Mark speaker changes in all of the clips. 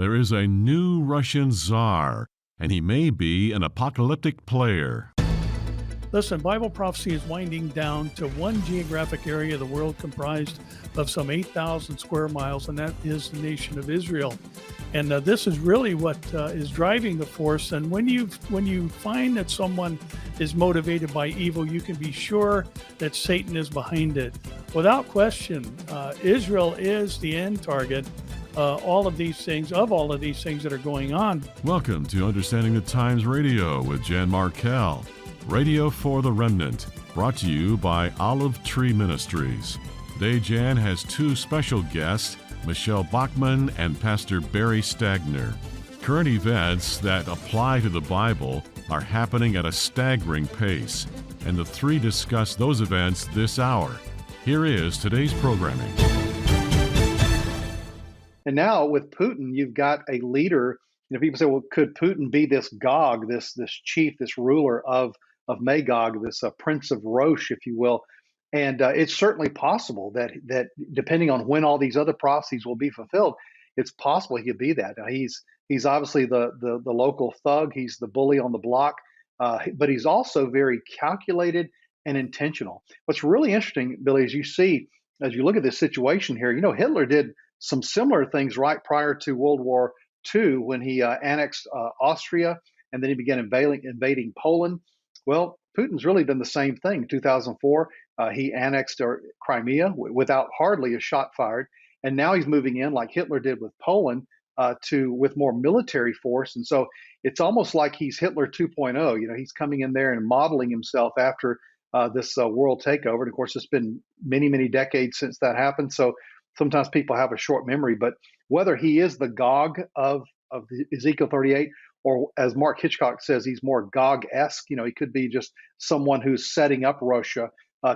Speaker 1: There is a new Russian Tsar, and he may be an apocalyptic player.
Speaker 2: Listen, Bible prophecy is winding down to one geographic area of the world comprised of some 8,000 square miles, and that is the nation of Israel. And this is really what is driving the force. And when you find that someone is motivated by evil, you can be sure that Satan is behind it. Without question, Israel is the end target. All of these things that are going on.
Speaker 1: Welcome to Understanding the Times Radio with Jan Markell. Radio for the Remnant, brought to you by Olive Tree Ministries. Today, Jan has two special guests, Michelle Bachman and Pastor Barry Stagner. Current events that apply to the Bible are happening at a staggering pace, and the three discuss those events this hour. Here is today's programming.
Speaker 3: And now with Putin, you've got a leader. People say, well, could Putin be this Gog, this chief, this ruler of Magog, this prince of Rosh, if you will? And it's certainly possible that depending on when all these other prophecies will be fulfilled, it's possible he could be that. Now, he's obviously the local thug. He's the bully on the block, but he's also very calculated and intentional. What's really interesting, Billy, as you look at this situation here, Hitler did some similar things right prior to World War II when he annexed Austria, and then he began invading Poland. Well, Putin's really done the same thing. In 2004, he annexed Crimea without hardly a shot fired, and now he's moving in like Hitler did with Poland with more military force. And so it's almost like he's Hitler 2.0. He's coming in there and modeling himself after this world takeover. And of course, it's been many, many decades since that happened. So sometimes people have a short memory, but whether he is the Gog of Ezekiel 38, or as Mark Hitchcock says, he's more Gog-esque, he could be just someone who's setting up Russia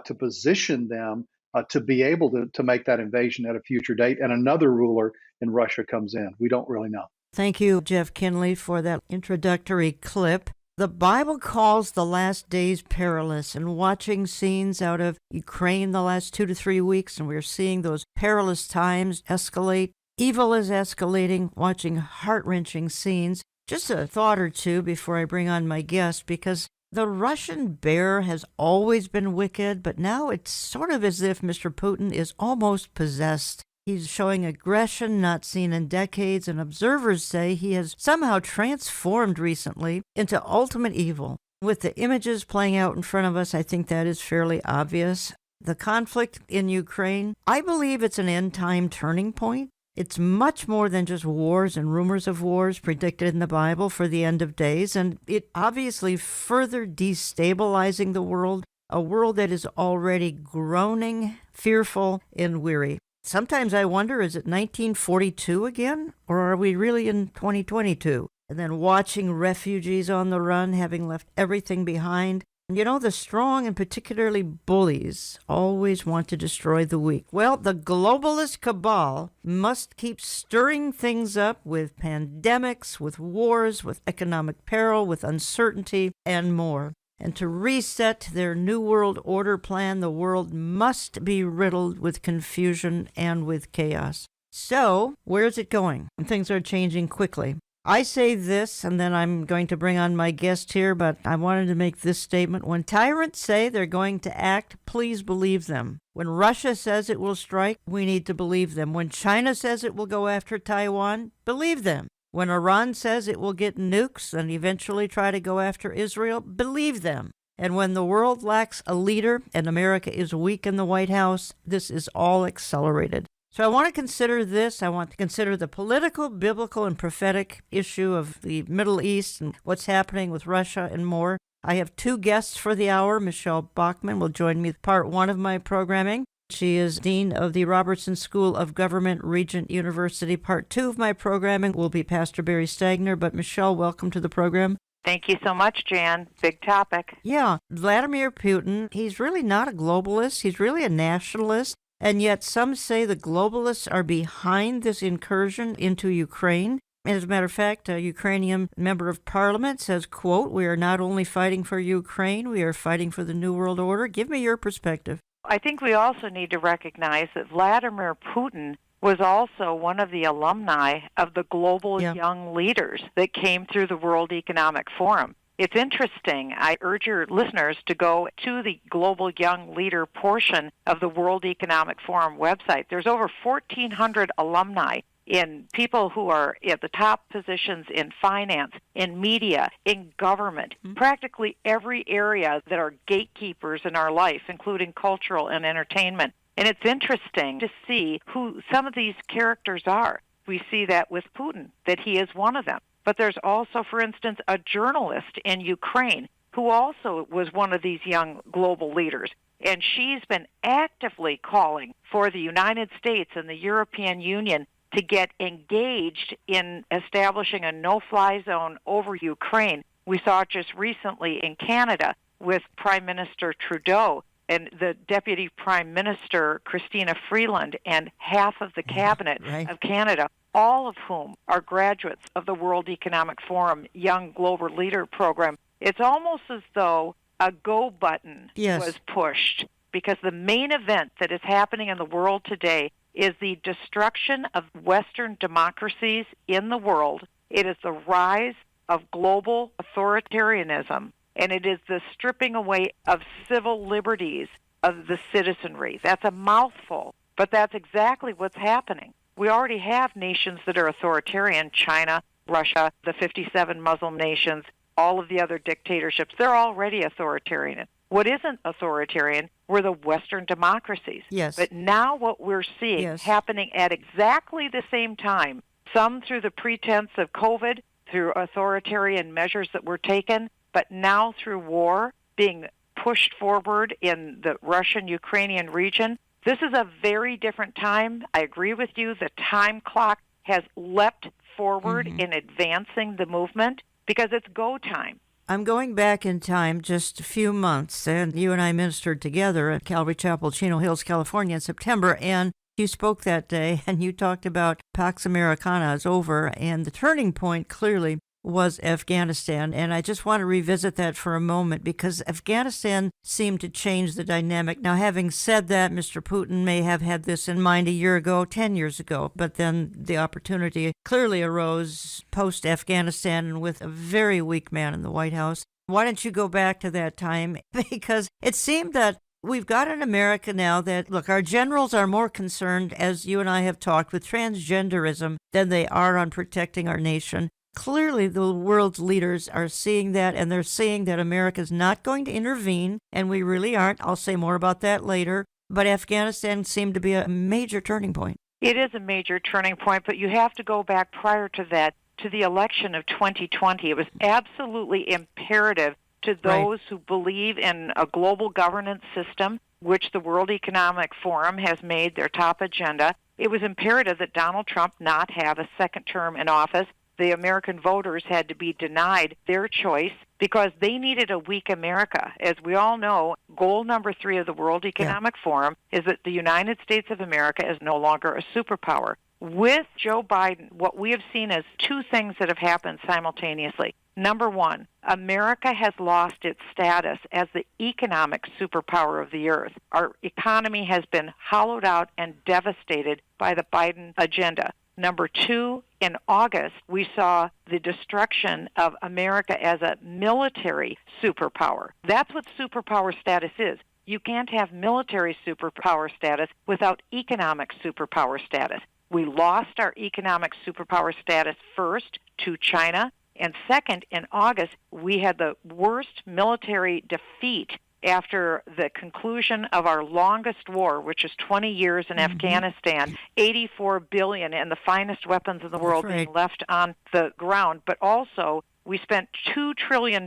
Speaker 3: to position them to be able to make that invasion at a future date, and another ruler in Russia comes in. We don't really know.
Speaker 4: Thank you, Jeff Kinley, for that introductory clip. The Bible calls the last days perilous, and watching scenes out of Ukraine the last 2 to 3 weeks, and we're seeing those perilous times escalate. Evil is escalating, watching heart-wrenching scenes. Just a thought or two before I bring on my guest, because the Russian bear has always been wicked, but now it's sort of as if Mr. Putin is almost possessed. He's showing aggression not seen in decades, and observers say he has somehow transformed recently into ultimate evil. With the images playing out in front of us, I think that is fairly obvious. The conflict in Ukraine, I believe it's an end-time turning point. It's much more than just wars and rumors of wars predicted in the Bible for the end of days, and it obviously further destabilizing the world, a world that is already groaning, fearful, and weary. Sometimes I wonder, is it 1942 again, or are we really in 2022? And then watching refugees on the run, having left everything behind. The strong and particularly bullies always want to destroy the weak. Well, the globalist cabal must keep stirring things up with pandemics, with wars, with economic peril, with uncertainty, and more. And to reset their New World Order plan, the world must be riddled with confusion and with chaos. So, where's it going? And things are changing quickly. I say this, and then I'm going to bring on my guest here, but I wanted to make this statement. When tyrants say they're going to act, please believe them. When Russia says it will strike, we need to believe them. When China says it will go after Taiwan, believe them. When Iran says it will get nukes and eventually try to go after Israel, believe them. And when the world lacks a leader and America is weak in the White House, this is all accelerated. So I want to consider this. I want to consider the political, biblical, and prophetic issue of the Middle East and what's happening with Russia and more. I have two guests for the hour. Michelle Bachman will join me with part one of my programming. She is Dean of the Robertson School of Government, Regent University. Part two of my programming will be Pastor Barry Stagner. But Michelle, welcome to the program.
Speaker 5: Thank you so much, Jan. Big topic.
Speaker 4: Yeah, Vladimir Putin, he's really not a globalist. He's really a nationalist. And yet some say the globalists are behind this incursion into Ukraine. As a matter of fact, a Ukrainian member of parliament says, quote, "We are not only fighting for Ukraine, we are fighting for the New World Order." Give me your perspective.
Speaker 5: I think we also need to recognize that Vladimir Putin was also one of the alumni of the Global
Speaker 4: Yeah.
Speaker 5: Young Leaders that came through the World Economic Forum. It's interesting. I urge your listeners to go to the Global Young Leader portion of the World Economic Forum website. There's over 1,400 alumni in people who are at the top positions in finance, in media, in government, practically every area that are gatekeepers in our life, including cultural and entertainment. And it's interesting to see who some of these characters are. We see that with Putin, that he is one of them. But there's also, for instance, a journalist in Ukraine who also was one of these young global leaders. And she's been actively calling for the United States and the European Union to get engaged in establishing a no-fly zone over Ukraine. We saw it just recently in Canada with Prime Minister Trudeau and the Deputy Prime Minister, Christina Freeland, and half of the cabinet of Canada, all of whom are graduates of the World Economic Forum Young Global Leader Program. It's almost as though a go button was pushed, because the main event that is happening in the world today is the destruction of Western democracies in the world. It is the rise of global authoritarianism, and it is the stripping away of civil liberties of the citizenry. That's a mouthful, but that's exactly what's happening. We already have nations that are authoritarian: China, Russia, the 57 Muslim nations, all of the other dictatorships. They're already authoritarian. What isn't authoritarian were the Western democracies.
Speaker 4: Yes.
Speaker 5: But now what we're seeing happening at exactly the same time, some through the pretense of COVID, through authoritarian measures that were taken, but now through war being pushed forward in the Russian-Ukrainian region. This is a very different time. I agree with you. The time clock has leapt forward in advancing the movement because it's go time.
Speaker 4: I'm going back in time just a few months, and you and I ministered together at Calvary Chapel, Chino Hills, California in September, and you spoke that day, and you talked about Pax Americana is over, and the turning point clearly was Afghanistan. And I just want to revisit that for a moment, because Afghanistan seemed to change the dynamic. Now, having said that, Mr. Putin may have had this in mind a year ago, 10 years ago, but then the opportunity clearly arose post-Afghanistan and with a very weak man in the White House. Why don't you go back to that time? Because it seemed that we've got in America now that, look, our generals are more concerned, as you and I have talked, with transgenderism than they are on protecting our nation. Clearly, the world's leaders are seeing that, and they're seeing that America's not going to intervene, and we really aren't. I'll say more about that later. But Afghanistan seemed to be a major turning point.
Speaker 5: It is a major turning point, but you have to go back prior to that, to the election of 2020. It was absolutely imperative to those who believe in a global governance system, which the World Economic Forum has made their top agenda. It was imperative that Donald Trump not have a second term in office. The American voters had to be denied their choice because they needed a weak America. As we all know, goal number 3 of the World Economic Forum is that the United States of America is no longer a superpower. With Joe Biden, what we have seen is two things that have happened simultaneously. Number one, America has lost its status as the economic superpower of the earth. Our economy has been hollowed out and devastated by the Biden agenda. Number two, in August, we saw the destruction of America as a military superpower. That's what superpower status is. You can't have military superpower status without economic superpower status. We lost our economic superpower status first to China, and second, in August, we had the worst military defeat after the conclusion of our longest war, which is 20 years in Afghanistan, $84 billion and the finest weapons in the world being left on the ground. But also, we spent $2 trillion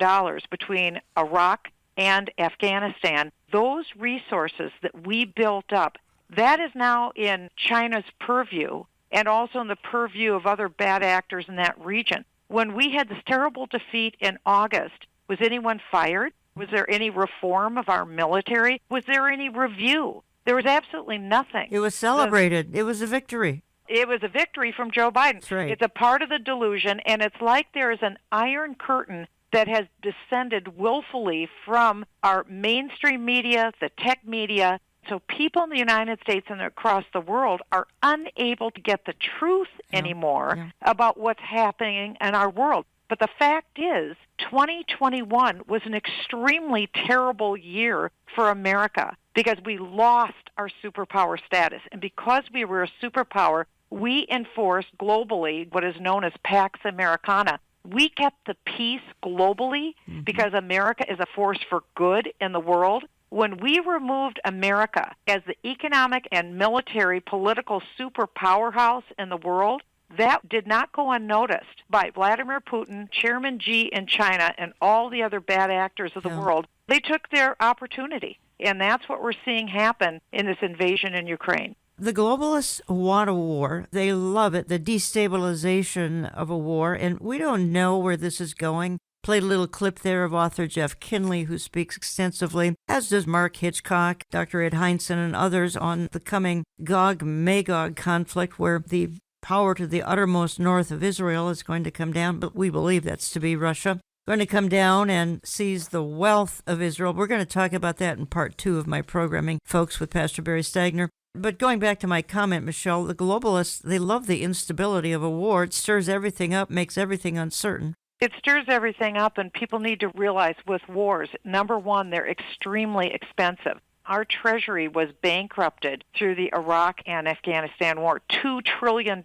Speaker 5: between Iraq and Afghanistan. Those resources that we built up, that is now in China's purview and also in the purview of other bad actors in that region. When we had this terrible defeat in August, was anyone fired? Was there any reform of our military? Was there any review? There was absolutely nothing.
Speaker 4: It was celebrated. It was a victory.
Speaker 5: It was a victory from Joe Biden.
Speaker 4: That's right.
Speaker 5: It's a part of the delusion, and it's like there is an iron curtain that has descended willfully from our mainstream media, the tech media, So people in the United States and across the world are unable to get the truth anymore about what's happening in our world. But the fact is, 2021 was an extremely terrible year for America because we lost our superpower status. And because we were a superpower, we enforced globally what is known as Pax Americana. We kept the peace globally because America is a force for good in the world. When we removed America as the economic and military political superpowerhouse in the world, that did not go unnoticed by Vladimir Putin, Chairman Xi in China, and all the other bad actors of the world. They took their opportunity, and that's what we're seeing happen in this invasion in Ukraine.
Speaker 4: The globalists want a war. They love it, the destabilization of a war, and we don't know where this is going. Played a little clip there of author Jeff Kinley, who speaks extensively, as does Mark Hitchcock, Dr. Ed Heinzen, and others on the coming Gog-Magog conflict, where the power to the uttermost north of Israel is going to come down, but we believe that's to be Russia, going to come down and seize the wealth of Israel. We're going to talk about that in part 2 of my programming, folks, with Pastor Barry Stagner. But going back to my comment, Michelle, the globalists, they love the instability of a war. It stirs everything up, makes everything uncertain.
Speaker 5: It stirs everything up, and people need to realize with wars, number one, they're extremely expensive. Our Treasury was bankrupted through the Iraq and Afghanistan war, $2 trillion.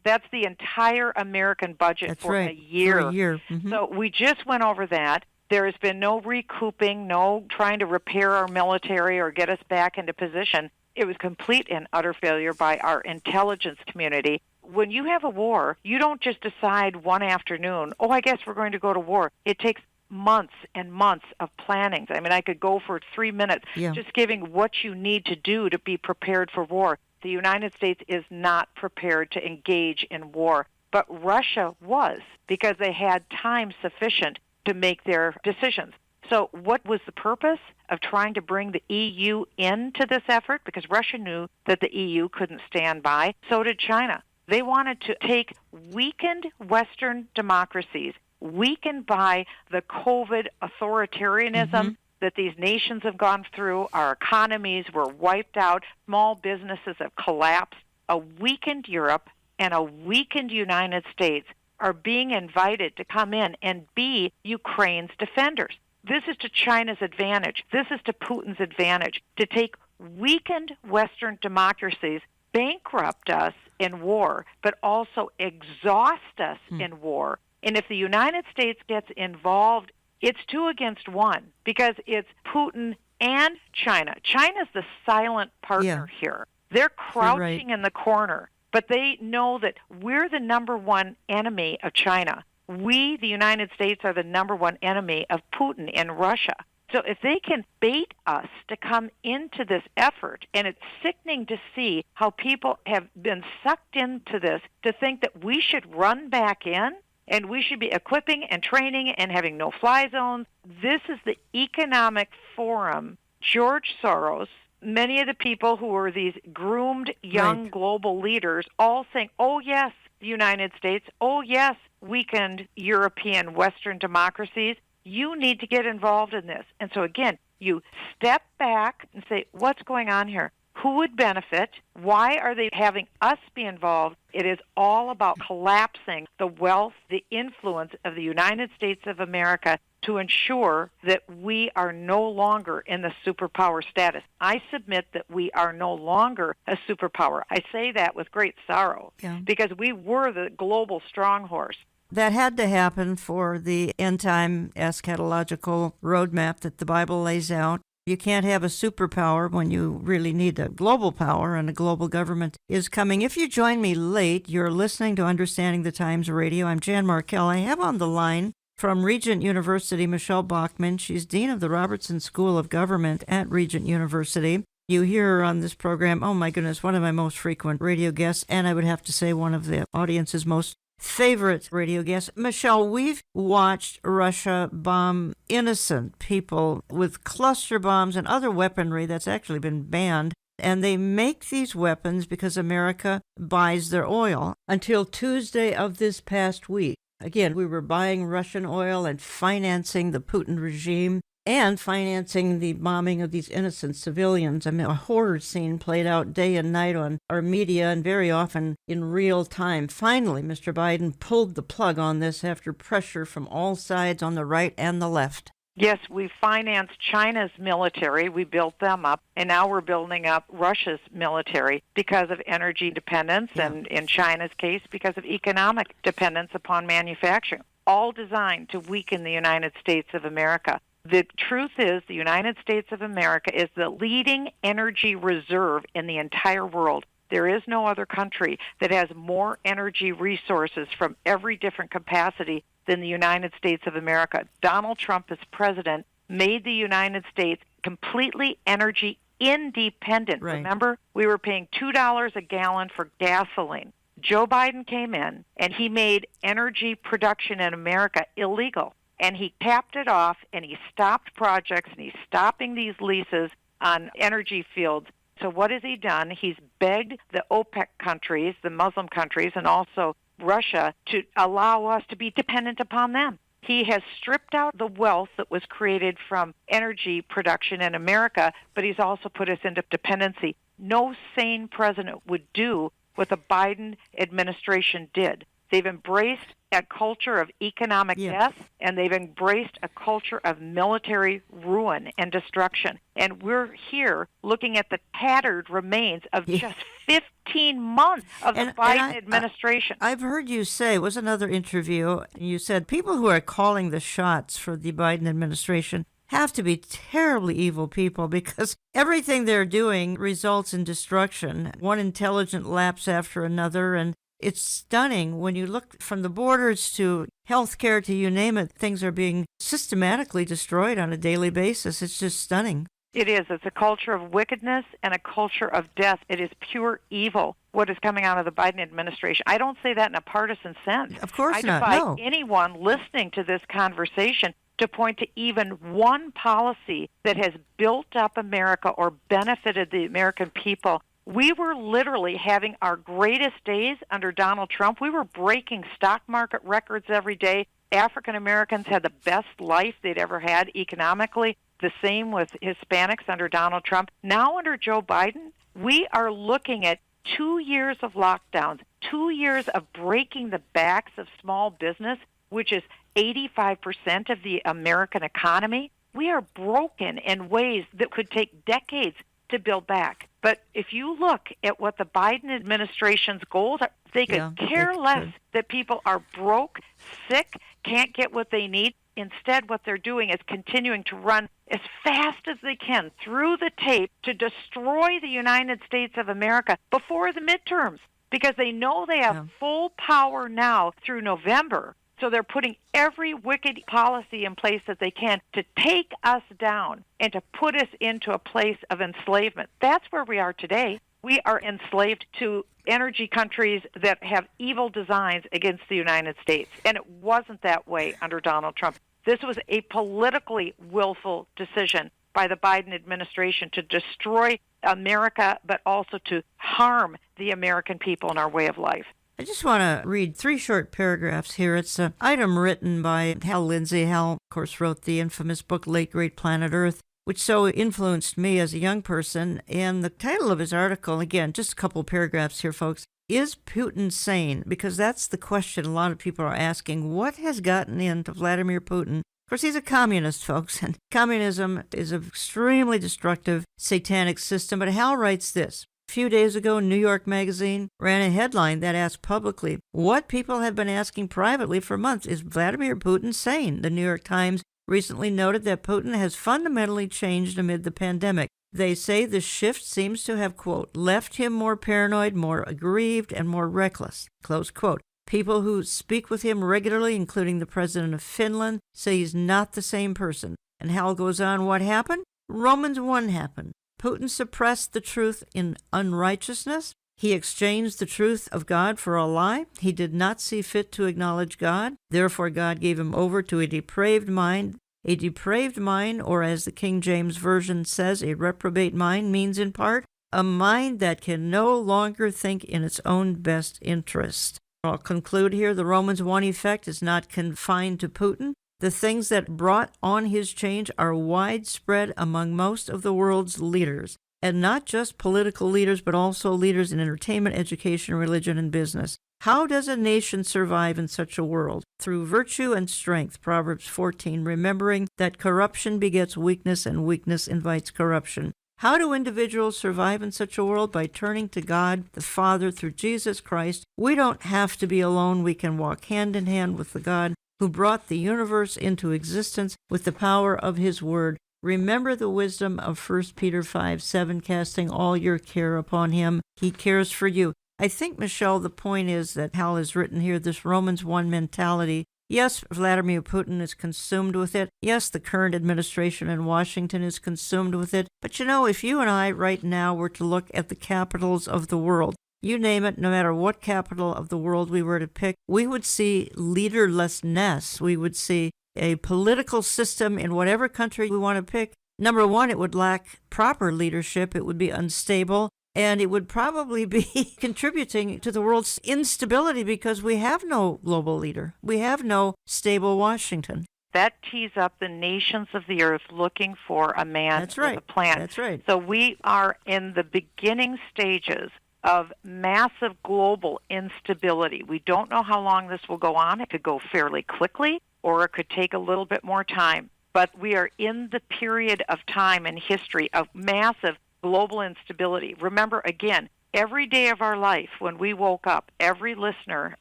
Speaker 5: That's the entire American budget for a year.
Speaker 4: For a year.
Speaker 5: So we just went over that. There has been no recouping, no trying to repair our military or get us back into position. It was complete and utter failure by our intelligence community. When you have a war, you don't just decide one afternoon, I guess we're going to go to war. It takes months and months of planning. I mean, I could go for 3 minutes just giving what you need to do to be prepared for war. The United States is not prepared to engage in war, but Russia was, because they had time sufficient to make their decisions. So what was the purpose of trying to bring the EU into this effort? Because Russia knew that the EU couldn't stand by. So did China. They wanted to take weakened Western democracies, weakened by the COVID authoritarianism that these nations have gone through. Our economies were wiped out. Small businesses have collapsed. A weakened Europe and a weakened United States are being invited to come in and be Ukraine's defenders. This is to China's advantage. This is to Putin's advantage, to take weakened Western democracies, bankrupt us in war, but also exhaust us in war. And if the United States gets involved, it's 2 against 1 because it's Putin and China. China's the silent partner here. They're crouching in the corner, but they know that we're the number one enemy of China. We, the United States, are the number one enemy of Putin in Russia. So if they can bait us to come into this effort, and it's sickening to see how people have been sucked into this to think that we should run back in and we should be equipping and training and having no-fly zones. This is the economic forum. George Soros, many of the people who are these groomed young global leaders all saying, oh, yes, the United States, oh, yes, weakened European Western democracies. You need to get involved in this. And so, again, you step back and say, what's going on here? Who would benefit? Why are they having us be involved? It is all about collapsing the wealth, the influence of the United States of America to ensure that we are no longer in the superpower status. I submit that we are no longer a superpower. I say that with great sorrow because we were the global strong horse.
Speaker 4: That had to happen for the end-time eschatological roadmap that the Bible lays out. You can't have a superpower when you really need a global power, and a global government is coming. If you join me late, you're listening to Understanding the Times Radio. I'm Jan Markell. I have on the line from Regent University, Michelle Bachman. She's Dean of the Robertson School of Government at Regent University. You hear her on this program, oh my goodness, one of my most frequent radio guests, and I would have to say one of the audience's most favorite radio guest. Michelle, we've watched Russia bomb innocent people with cluster bombs and other weaponry that's actually been banned. And they make these weapons because America buys their oil. Until Tuesday of this past week, again, we were buying Russian oil and financing the Putin regime. and financing the bombing of these innocent civilians. I mean, a horror scene played out day and night on our media and very often in real time. Finally, Mr. Biden pulled the plug on this after pressure from all sides on the right and the left.
Speaker 5: Yes, we financed China's military. We built them up, and now we're building up Russia's military because of energy dependence, and in China's case, because of economic dependence upon manufacturing, all designed to weaken the United States of America. The truth is the United States of America is the leading energy reserve in the entire world. There is no other country that has more energy resources from every different capacity than the United States of America. Donald Trump, as president, made the United States completely energy independent.
Speaker 4: Right.
Speaker 5: Remember, we were paying $2 a gallon for gasoline. Joe Biden came in, and he made energy production in America illegal. And he tapped it off, and he stopped projects, and he's stopping these leases on energy fields. So what has he done? He's begged the OPEC countries, the Muslim countries, and also Russia to allow us to be dependent upon them. He has stripped out the wealth that was created from energy production in America, but he's also put us into dependency. No sane president would do what the Biden administration did. They've embraced a culture of economic death, and they've embraced a culture of military ruin and destruction. And we're here looking at the tattered remains of just 15 months of the Biden administration.
Speaker 4: I've heard you say, it was another interview, you said people who are calling the shots for the Biden administration have to be terribly evil people because everything they're doing results in destruction, one intelligent lapse after another, and it's stunning when you look from the borders to healthcare to you name it, things are being systematically destroyed on a daily basis. It's just stunning.
Speaker 5: It is. It's a culture of wickedness and a culture of death. It is pure evil, what is coming out of the Biden administration. I don't say that in a partisan sense.
Speaker 4: Of course not,
Speaker 5: I
Speaker 4: no.
Speaker 5: defy anyone listening to this conversation to point to even one policy that has built up America or benefited the American people. We were literally having our greatest days under Donald Trump. We were breaking stock market records every day. African Americans had the best life they'd ever had economically. The same with Hispanics under Donald Trump. Now under Joe Biden, we are looking at 2 years of lockdowns, 2 years of breaking the backs of small business, which is 85% of the American economy. We are broken in ways that could take decades to build back. But if you look at what the Biden administration's goals are, they could care less that people are broke, sick, can't get what they need. Instead, what they're doing is continuing to run as fast as they can through the tape to destroy the United States of America before the midterms, because they know they have full power now through November. So they're putting every wicked policy in place that they can to take us down and to put us into a place of enslavement. That's where we are today. We are enslaved to energy countries that have evil designs against the United States. And it wasn't that way under Donald Trump. This was a politically willful decision by the Biden administration to destroy America, but also to harm the American people and our way of life.
Speaker 4: I just want to read 3 short paragraphs here. It's an item written by Hal Lindsey. Hal, of course, wrote the infamous book, Late Great Planet Earth, which so influenced me as a young person. And the title of his article, again, just a couple of paragraphs here, folks, is Putin sane? Because that's the question a lot of people are asking. What has gotten into Vladimir Putin? Of course, he's a communist, folks, and communism is an extremely destructive, satanic system. But Hal writes this. A few days ago, New York Magazine ran a headline that asked publicly what people have been asking privately for months: is Vladimir Putin sane? The New York Times recently noted that Putin has fundamentally changed amid the pandemic. They say the shift seems to have, quote, left him more paranoid, more aggrieved, and more reckless, close quote. People who speak with him regularly, including the president of Finland, say he's not the same person. And Hal goes on, what happened? Romans 1 happened. Putin suppressed the truth in unrighteousness. He exchanged the truth of God for a lie. He did not see fit to acknowledge God. Therefore, God gave him over to a depraved mind. A depraved mind, or as the King James Version says, a reprobate mind, means in part a mind that can no longer think in its own best interest. I'll conclude here. The Romans 1 effect is not confined to Putin. The things that brought on his change are widespread among most of the world's leaders, and not just political leaders, but also leaders in entertainment, education, religion, and business. How does a nation survive in such a world? Through virtue and strength, Proverbs 14, remembering that corruption begets weakness and weakness invites corruption. How do individuals survive in such a world? By turning to God, the Father, through Jesus Christ. We don't have to be alone. We can walk hand in hand with the God who brought the universe into existence with the power of his word. Remember the wisdom of 1 Peter 5:7, casting all your care upon him. He cares for you. I think, Michelle, the point is that Hal has written here, this Romans 1 mentality. Yes, Vladimir Putin is consumed with it. Yes, the current administration in Washington is consumed with it. But if you and I right now were to look at the capitals of the world, you name it, no matter what capital of the world we were to pick, we would see leaderlessness. We would see a political system in whatever country we want to pick. Number one, it would lack proper leadership. It would be unstable. And it would probably be contributing to the world's instability because we have no global leader. We have no stable Washington.
Speaker 5: That tees up the nations of the earth looking for a man with a plan.
Speaker 4: That's right.
Speaker 5: So we are in the beginning stages of massive global instability. We don't know how long this will go on. It could go fairly quickly, or it could take a little bit more time. But we are in the period of time in history of massive global instability. Remember, again, every day of our life when we woke up, every listener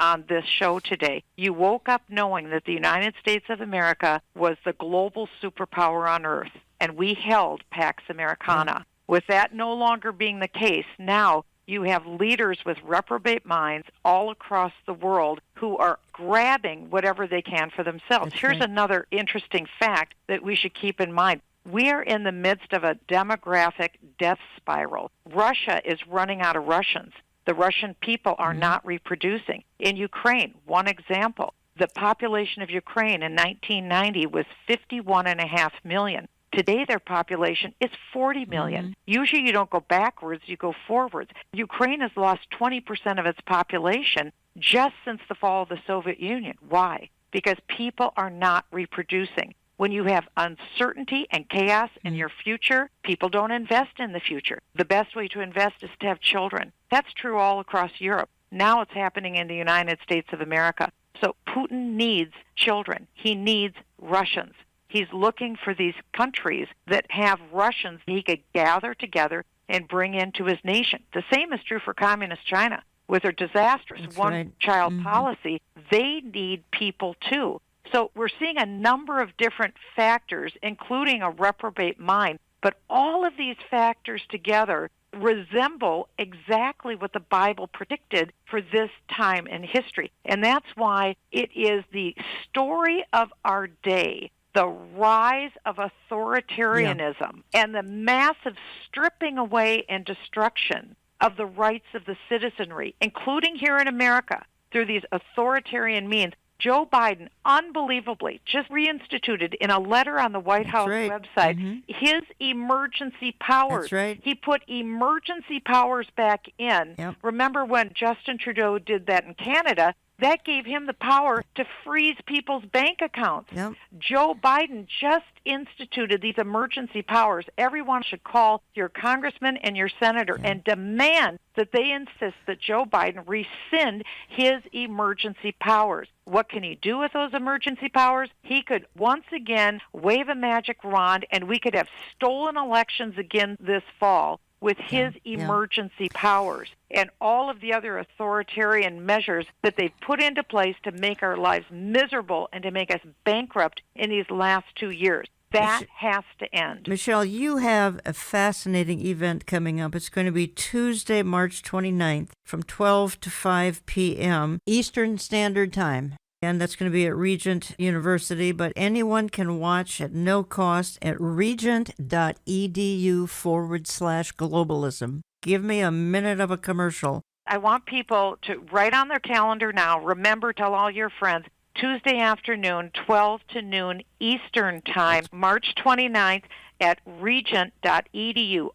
Speaker 5: on this show today, you woke up knowing that the United States of America was the global superpower on earth, and we held Pax Americana. Yeah. With that no longer being the case, now you have leaders with reprobate minds all across the world who are grabbing whatever they can for themselves. Here's another interesting fact that we should keep in mind. We are in the midst of a demographic death spiral. Russia is running out of Russians. The Russian people are not reproducing. In Ukraine, one example, the population of Ukraine in 1990 was 51.5 million. Today, their population is 40 million. Usually you don't go backwards, you go forwards. Ukraine has lost 20% of its population just since the fall of the Soviet Union. Why? Because people are not reproducing. When you have uncertainty and chaos in your future, people don't invest in the future. The best way to invest is to have children. That's true all across Europe. Now it's happening in the United States of America. So Putin needs children. He needs Russians. He's looking for these countries that have Russians he could gather together and bring into his nation. The same is true for Communist China. With their disastrous one-child policy, they need people too. So we're seeing a number of different factors, including a reprobate mind, but all of these factors together resemble exactly what the Bible predicted for this time in history. And that's why it is the story of our day, the rise of authoritarianism and the massive stripping away and destruction of the rights of the citizenry, including here in America, through these authoritarian means. Joe Biden, unbelievably, just reinstituted in a letter on the White House website his emergency powers.
Speaker 4: That's right.
Speaker 5: He put emergency powers back in. Yep. Remember when Justin Trudeau did that in Canada? That gave him the power to freeze people's bank accounts. Yep. Joe Biden just instituted these emergency powers. Everyone should call your congressman and your senator and demand that they insist that Joe Biden rescind his emergency powers. What can he do with those emergency powers? He could once again wave a magic wand, and we could have stolen elections again this fall with his emergency powers and all of the other authoritarian measures that they've put into place to make our lives miserable and to make us bankrupt in these last 2 years. That has to end.
Speaker 4: Michelle, you have a fascinating event coming up. It's going to be Tuesday, March 29th from 12 to 5 p.m. Eastern Standard Time. And that's going to be at Regent University, but anyone can watch at no cost at regent.edu/globalism. Give me a minute of a commercial.
Speaker 5: I want people to write on their calendar now. Remember, tell all your friends, Tuesday afternoon, 12 to noon Eastern Time, March 29th at regent.edu,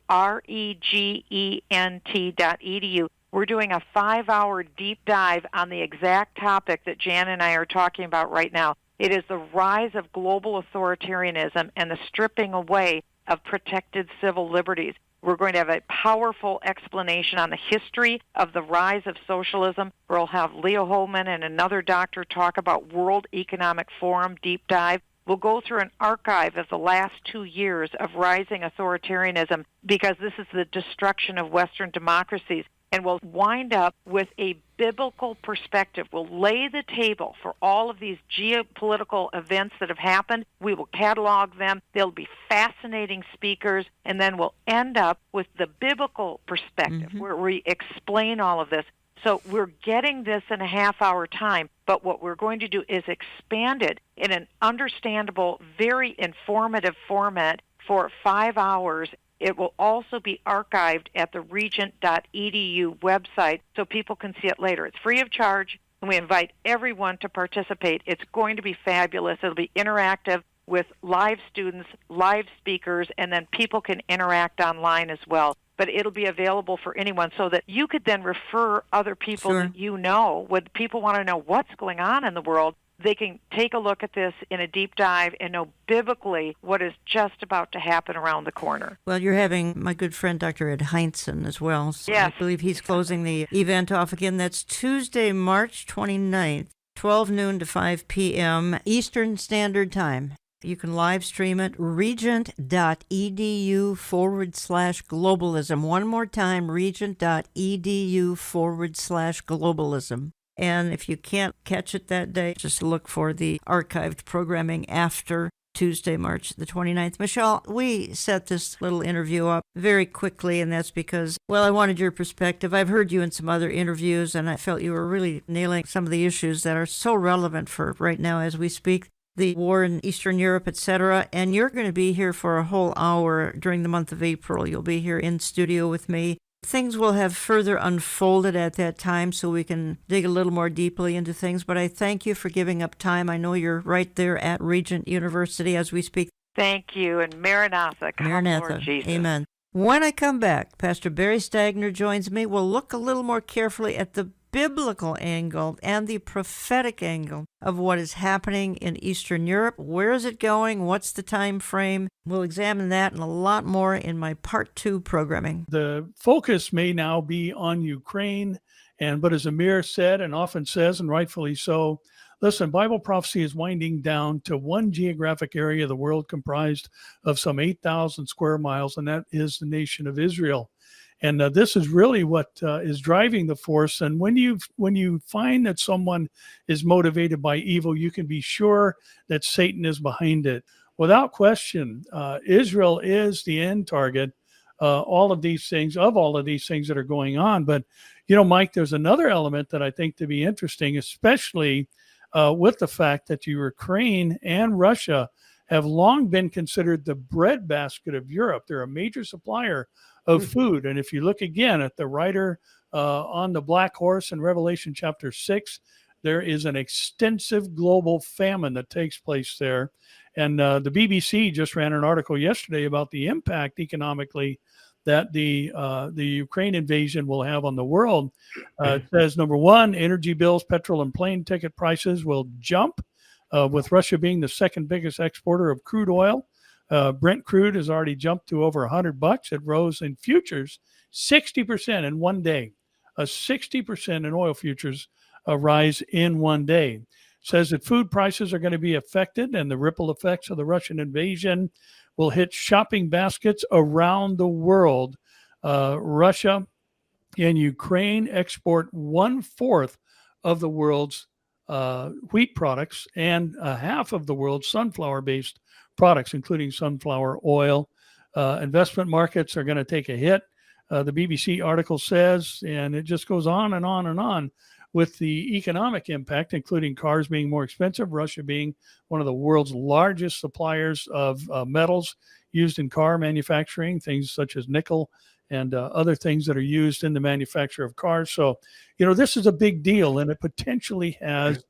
Speaker 5: regent.edu. We're doing a 5-hour deep dive on the exact topic that Jan and I are talking about right now. It is the rise of global authoritarianism and the stripping away of protected civil liberties. We're going to have a powerful explanation on the history of the rise of socialism. We'll have Leo Holman and another doctor talk about World Economic Forum deep dive. We'll go through an archive of the last 2 years of rising authoritarianism because this is the destruction of Western democracies. And we'll wind up with a biblical perspective. We'll lay the table for all of these geopolitical events that have happened. We will catalog them. There'll be fascinating speakers. And then we'll end up with the biblical perspective where we explain all of this. So we're getting this in a half-hour time, but what we're going to do is expand it in an understandable, very informative format for 5 hours. It will also be archived at the regent.edu website so people can see it later. It's free of charge, and we invite everyone to participate. It's going to be fabulous. It'll be interactive with live students, live speakers, and then people can interact online as well. But it'll be available for anyone so that you could then refer other people that you know. When people want to know what's going on in the world, they can take a look at this in a deep dive and know biblically what is just about to happen around the corner.
Speaker 4: Well, you're having my good friend Dr. Ed Heinzen as well. So
Speaker 5: yes.
Speaker 4: I believe he's closing the event off again. That's Tuesday, March 29th, 12 noon to 5 p.m. Eastern Standard Time. You can live stream it, regent.edu/globalism. One more time, regent.edu/globalism. And if you can't catch it that day, just look for the archived programming after Tuesday, March the 29th. Michelle, we set this little interview up very quickly, and that's because, well, I wanted your perspective. I've heard you in some other interviews, and I felt you were really nailing some of the issues that are so relevant for right now as we speak. The war in Eastern Europe, etc. And you're going to be here for a whole hour during the month of April. You'll be here in studio with me. Things will have further unfolded at that time so we can dig a little more deeply into things. But I thank you for giving up time. I know you're right there at Regent University as we speak.
Speaker 5: Thank you. And Maranatha. Come,
Speaker 4: Maranatha.
Speaker 5: Lord Jesus.
Speaker 4: Amen. When I come back, Pastor Barry Stagner joins me. We'll look a little more carefully at the biblical angle and the prophetic angle of what is happening in Eastern Europe. Where is it going? What's the time frame? We'll examine that and a lot more in my Part 2 programming.
Speaker 2: The focus may now be on Ukraine, but as Amir said and often says, and rightfully so, listen, Bible prophecy is winding down to one geographic area of the world comprised of some 8,000 square miles, and that is the nation of Israel. And this is really what is driving the force. And when you find that someone is motivated by evil, you can be sure that Satan is behind it. Without question, Israel is the end target. All of these things that are going on. But Mike, there's another element that I think to be interesting, especially with the fact that Ukraine and Russia have long been considered the breadbasket of Europe. They're a major supplier of food. And if you look again at the rider on the black horse in Revelation chapter 6, there is an extensive global famine that takes place there. And the BBC just ran an article yesterday about the impact economically that the Ukraine invasion will have on the world. It says, number one, energy bills, petrol and plane ticket prices will jump, with Russia being the second biggest exporter of crude oil. Brent crude has already jumped to over $100. It rose in futures 60% in one day. A 60% in oil futures rise in one day. Says that food prices are going to be affected, and the ripple effects of the Russian invasion will hit shopping baskets around the world. Russia and Ukraine export 1/4 of the world's wheat products and half of the world's sunflower-based products, including sunflower oil. Investment markets are going to take a hit. The BBC article says, and it just goes on and on and on, with the economic impact, including cars being more expensive, Russia being one of the world's largest suppliers of metals used in car manufacturing, things such as nickel and other things that are used in the manufacture of cars. So, this is a big deal, and it potentially has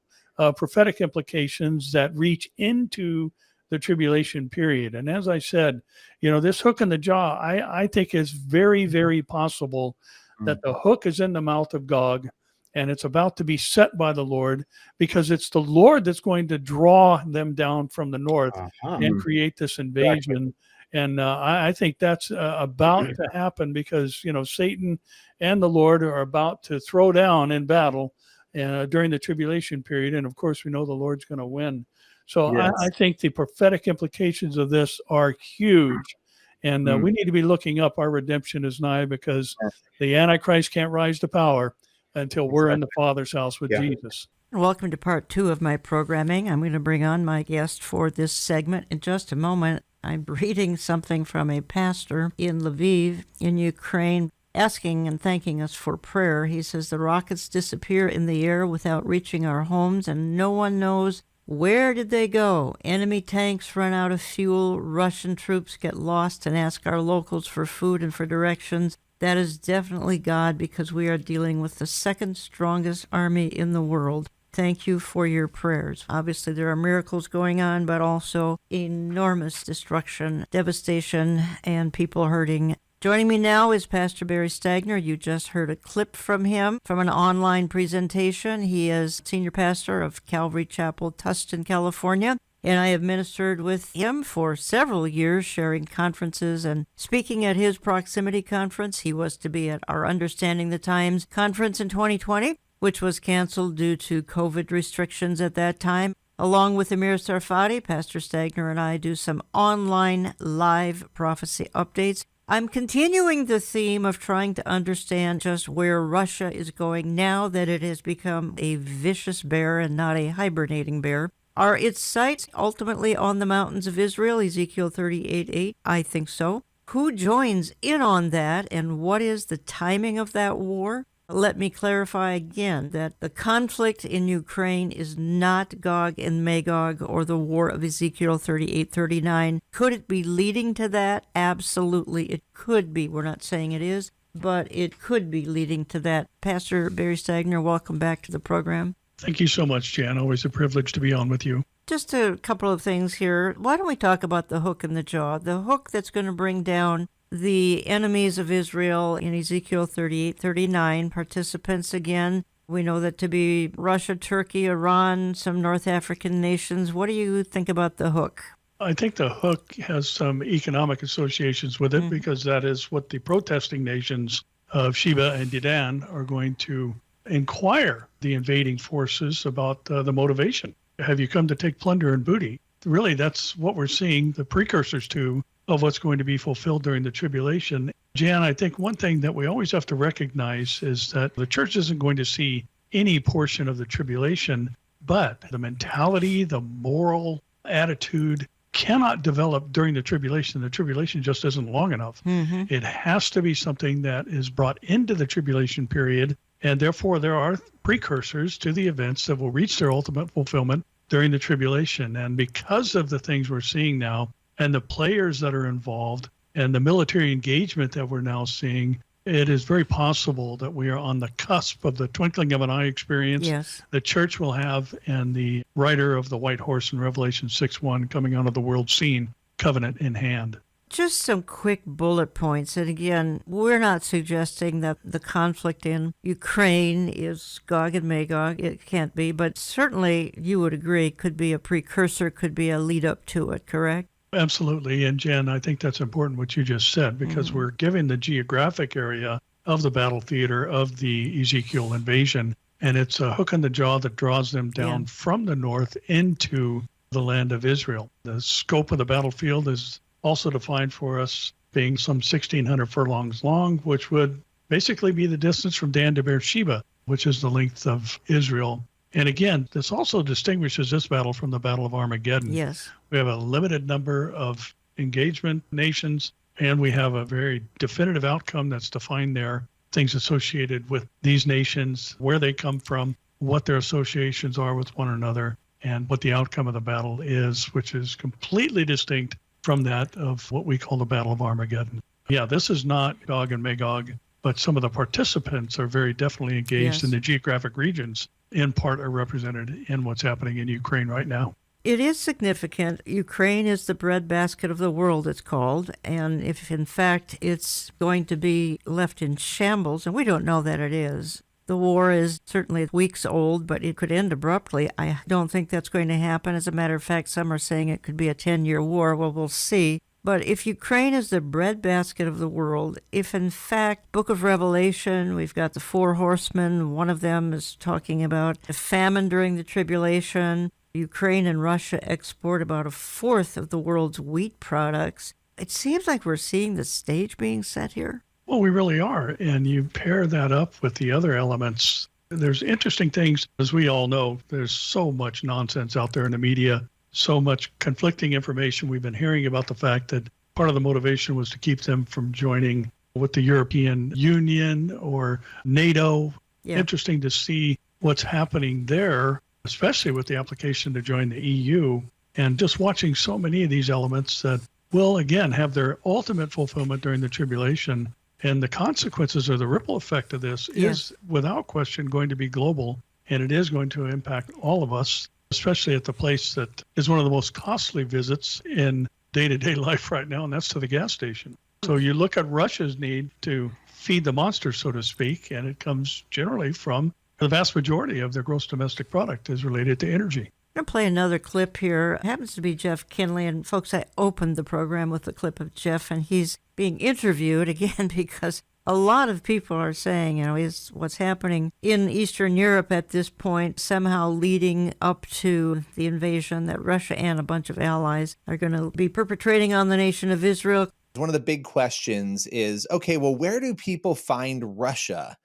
Speaker 2: prophetic implications that reach into the tribulation period. And as I said, this hook in the jaw, I think is very, very possible that the hook is in the mouth of Gog, and it's about to be set by the Lord, because it's the Lord that's going to draw them down from the north and create this invasion. And I think that's about to happen, because Satan and the Lord are about to throw down in battle during the tribulation period, and of course we know the Lord's going to win. So I think the prophetic implications of this are huge. And we need to be looking up. Our redemption is nigh, because the Antichrist can't rise to power until we're in the Father's house with Jesus.
Speaker 4: Welcome to part 2 of my programming. I'm going to bring on my guest for this segment in just a moment. I'm reading something from a pastor in Lviv in Ukraine, asking and thanking us for prayer. He says the rockets disappear in the air without reaching our homes, and no one knows where did they go. Enemy tanks run out of fuel. Russian troops get lost and ask our locals for food and for directions. That is definitely God, because we are dealing with the second strongest army in the world. Thank you for your prayers. Obviously, there are miracles going on, but also enormous destruction, devastation, and people hurting. Joining me now is Pastor Barry Stagner. You just heard a clip from him from an online presentation. He is senior pastor of Calvary Chapel, Tustin, California, and I have ministered with him for several years, sharing conferences and speaking at his proximity conference. He was to be at our Understanding the Times conference in 2020, which was canceled due to COVID restrictions at that time. Along with Amir Sarfati, Pastor Stagner and I do some online live prophecy updates. I'm continuing the theme of trying to understand just where Russia is going now that it has become a vicious bear and not a hibernating bear. Are its sights ultimately on the mountains of Israel, Ezekiel 38:8? I think so. Who joins in on that, and what is the timing of that war? Let me clarify again that the conflict in Ukraine is not Gog and Magog or the war of Ezekiel 38:39. Could it be leading to that? Absolutely, it could be. We're not saying it is, but it could be leading to that. Pastor Barry Stagner, welcome back to the program.
Speaker 2: Thank you so much, Jan. Always a privilege to be on with you.
Speaker 4: Just a couple of things here. Why don't we talk about the hook in the jaw? The hook that's going to bring down the enemies of Israel in Ezekiel 38:39, participants again. We know that to be Russia, Turkey, Iran, some North African nations. What do you think about the hook?
Speaker 2: I think the hook has some economic associations with it, because that is what the protesting nations of Sheba and Dedan are going to inquire the invading forces about the motivation. Have you come to take plunder and booty? Really, that's what we're seeing, the precursors to of what's going to be fulfilled during the tribulation. Jan, I think one thing that we always have to recognize is that the church isn't going to see any portion of the tribulation, but the mentality, the moral attitude cannot develop during the tribulation. The tribulation just isn't long enough. It has to be something that is brought into the tribulation period, and therefore there are precursors to the events that will reach their ultimate fulfillment during the tribulation. And because of the things we're seeing now, and the players that are involved, and the military engagement that we're now seeing, it is very possible that we are on the cusp of the twinkling of an eye experience the church will have, and the rider of the white horse in Revelation 6:1 coming out of the world scene, covenant in hand.
Speaker 4: Just some quick bullet points. And again, we're not suggesting that the conflict in Ukraine is Gog and Magog. It can't be, but certainly you would agree could be a precursor, could be a lead up to it, correct?
Speaker 2: Absolutely. And Jen, I think that's important what you just said, because we're giving the geographic area of the battle theater of the Ezekiel invasion, and it's a hook in the jaw that draws them down from the north into the land of Israel. The scope of the battlefield is also defined for us being some 1,600 furlongs long, which would basically be the distance from Dan to Beersheba, which is the length of Israel. And again, this also distinguishes this battle from the Battle of Armageddon.
Speaker 4: Yes.
Speaker 2: We have a limited number of engagement nations, and we have a very definitive outcome that's defined there, things associated with these nations, where they come from, what their associations are with one another, and what the outcome of the battle is, which is completely distinct from that of what we call the Battle of Armageddon. Yeah, this is not Gog and Magog, but some of the participants are very definitely engaged in the geographic regions, in part are represented in what's happening in Ukraine right now.
Speaker 4: It is significant. Ukraine is the breadbasket of the world, it's called. And if in fact it's going to be left in shambles, and we don't know that it is, The war is certainly weeks old, but it could end abruptly. I don't think that's going to happen. As a matter of fact, some are saying it could be a 10-year war. Well, we'll see. But if Ukraine is the breadbasket of the world, if in fact, Book of Revelation, we've got the four horsemen, one of them is talking about a famine during the tribulation. Ukraine and Russia export about a fourth of the world's wheat products. It seems like we're seeing the stage being set here.
Speaker 2: Well, we really are. And you pair that up with the other elements. There's interesting things, as we all know. There's so much nonsense out there in the media, so much conflicting information. We've been hearing about the fact that part of the motivation was to keep them from joining with the European Union or NATO.
Speaker 4: Yeah.
Speaker 2: Interesting to see what's happening there, especially with the application to join the EU. And just watching so many of these elements that will, again, have their ultimate fulfillment during the tribulation. And the consequences or the ripple effect of this is, without question, going to be global, and it is going to impact all of us, especially at the place that is one of the most costly visits in day-to-day life right now, and that's to the gas station. So you look at Russia's need to feed the monster, so to speak, and it comes generally from the vast majority of their gross domestic product is related to energy.
Speaker 4: I'm going to play another clip here. It happens to be Jeff Kinley. And folks, I opened the program with a clip of Jeff, and he's being interviewed again because a lot of people are saying, is what's happening in Eastern Europe at this point somehow leading up to the invasion that Russia and a bunch of allies are going to be perpetrating on the nation of Israel.
Speaker 6: One of the big questions is, okay, well, where do people find Russia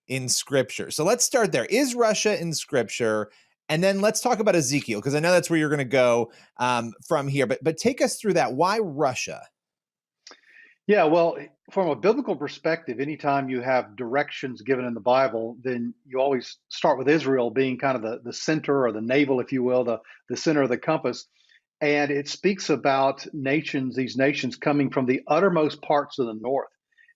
Speaker 6: in Scripture? So let's start there. Is Russia in Scripture? And then let's talk about Ezekiel, because I know that's where you're going to go from here. But take us through that. Why Russia?
Speaker 3: Yeah, well, from a biblical perspective, anytime you have directions given in the Bible, then you always start with Israel being kind of the center or the navel, if you will, the center of the compass. And it speaks about these nations coming from the uttermost parts of the north.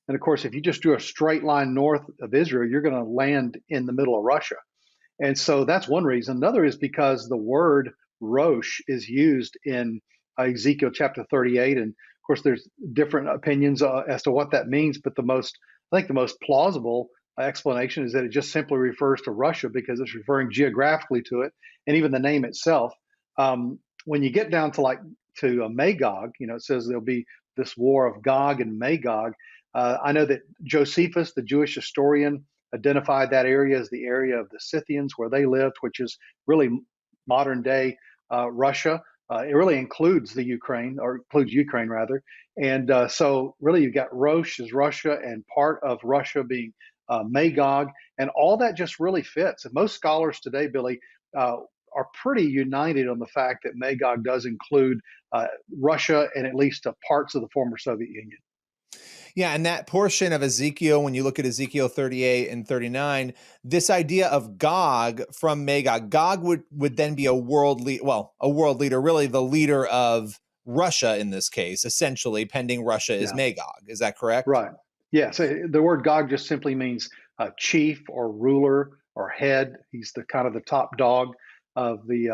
Speaker 3: And of course, if you just drew a straight line north of Israel, you're going to land in the middle of Russia. And so that's one reason. Another is because the word Rosh is used in Ezekiel chapter 38. And of course, there's different opinions as to what that means. But I think the most plausible explanation is that it just simply refers to Russia because it's referring geographically to it. And even the name itself. When you get down to Magog, it says there'll be this war of Gog and Magog. I know that Josephus, the Jewish historian, identified that area as the area of the Scythians where they lived, which is really modern day Russia. It really includes Ukraine rather. And so really you've got Rosh as Russia and part of Russia being Magog. And all that just really fits. And most scholars today, Billy, are pretty united on the fact that Magog does include Russia and at least parts of the former Soviet Union.
Speaker 6: Yeah, and that portion of Ezekiel, when you look at Ezekiel 38 and 39, this idea of Gog from Magog, Gog would then be a world leader, really the leader of Russia in this case, essentially, pending Russia is Magog. Is that correct?
Speaker 3: Right. Yeah, so the word Gog just simply means chief or ruler or head. He's the kind of the top dog of the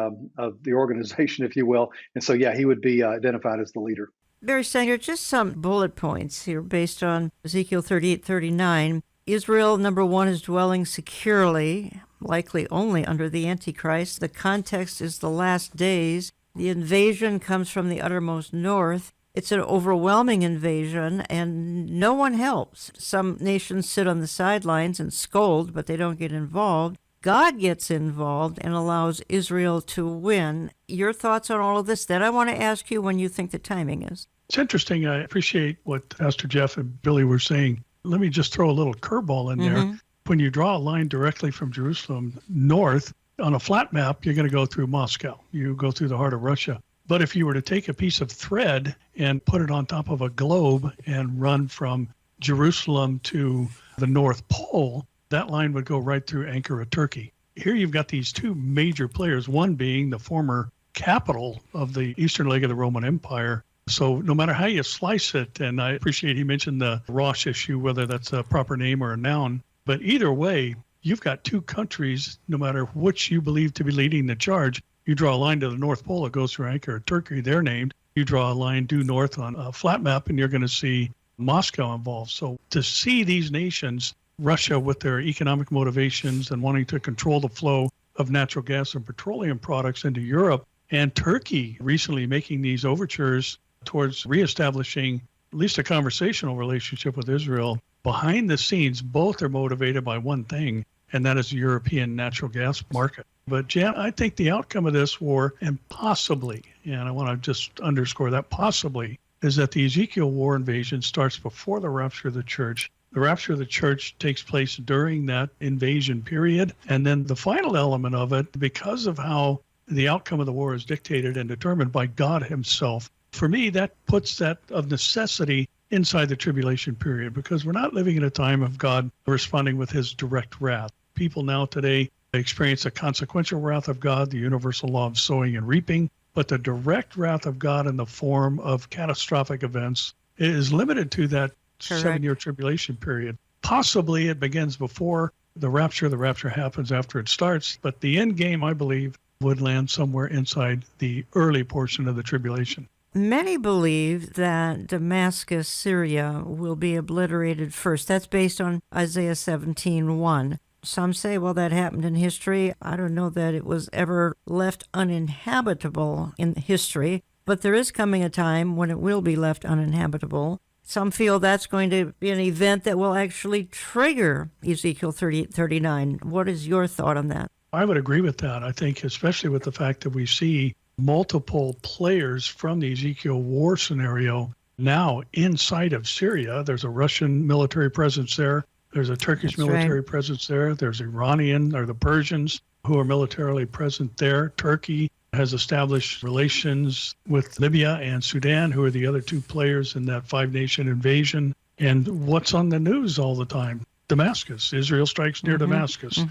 Speaker 3: organization, if you will. And so, he would be identified as the leader.
Speaker 4: Barry Sanger, just some bullet points here based on Ezekiel 38:39. Israel, number one, is dwelling securely, likely only under the Antichrist. The context is the last days. The invasion comes from the uttermost north. It's an overwhelming invasion, and no one helps. Some nations sit on the sidelines and scold, but they don't get involved. God gets involved and allows Israel to win. Your thoughts on all of this? Then I want to ask you when you think the timing is.
Speaker 2: It's interesting. I appreciate what Pastor Jeff and Billy were saying. Let me just throw a little curveball in there. When you draw a line directly from Jerusalem north, on a flat map, you're going to go through Moscow. You go through the heart of Russia. But if you were to take a piece of thread and put it on top of a globe and run from Jerusalem to the North Pole, that line would go right through Ankara, Turkey. Here you've got these two major players, one being the former capital of the eastern leg of the Roman Empire. So no matter how you slice it, and I appreciate he mentioned the Rosh issue, whether that's a proper name or a noun, but either way, you've got two countries, no matter which you believe to be leading the charge. You draw a line to the North Pole, it goes through Ankara, Turkey, they're named. You draw a line due north on a flat map, and you're going to see Moscow involved. So to see these nations Russia with their economic motivations and wanting to control the flow of natural gas and petroleum products into Europe, and Turkey recently making these overtures towards reestablishing at least a conversational relationship with Israel. Behind the scenes, both are motivated by one thing, and that is the European natural gas market. But Jan, I think the outcome of this war, and possibly, and I want to just underscore that possibly, is that the Ezekiel war invasion starts before the rapture of the church. The rapture of the church takes place during that invasion period. And then the final element of it, because of how the outcome of the war is dictated and determined by God himself, for me, that puts that of necessity inside the tribulation period, because we're not living in a time of God responding with his direct wrath. People now today experience the consequential wrath of God, the universal law of sowing and reaping, but the direct wrath of God in the form of catastrophic events is limited to that
Speaker 4: Correct.
Speaker 2: 7-year tribulation period. Possibly it begins before the rapture happens after it starts, but the end game, I believe, would land somewhere inside the early portion of the tribulation.
Speaker 4: Many believe that Damascus, Syria, will be obliterated first. That's based on Isaiah 17:1. Some say, well, that happened in history. I don't know that it was ever left uninhabitable in history, but there is coming a time when it will be left uninhabitable. Some feel that's going to be an event that will actually trigger Ezekiel 38:39. What is your thought on that?
Speaker 2: I would agree with that. I think especially with the fact that we see multiple players from the Ezekiel war scenario now inside of Syria. There's a Russian military presence there. There's a Turkish military presence there. There's Iranian or the Persians who are militarily present there. Turkey has established relations with Libya and Sudan, who are the other two players in that 5-nation invasion. And what's on the news all the time? Damascus. Israel strikes near Damascus.